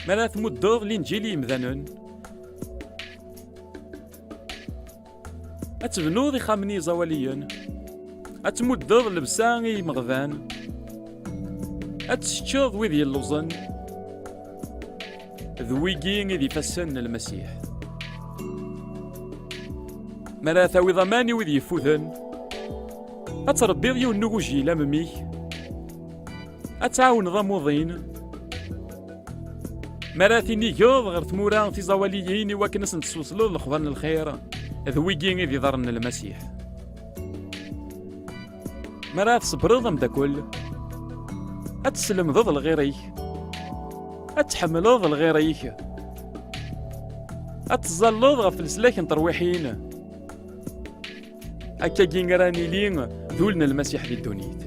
مالا تمدض الانجيل يمذنن اتبنوض يخامني زواليا اتمدض لبسان يمغذان اتشتشض وذي اللوزن ذويقين ذي فسن المسيح مالا ثاوي ضماني وذي يفوذن اتربيض يون نوجي لمميك اتعاون ضموضين مراثيني جوض غير ثمورا في زواليين وكنس نتسوسلو الخضر الخير ذويقين ذي ضرن المسيح مراث صبرض مداكل اتسلم ضد الغيريك اتحملوض الغيريك اتزلوض غف السلاك نطرويحين هكا كين راني لين ذولنا المسيح في الدنيا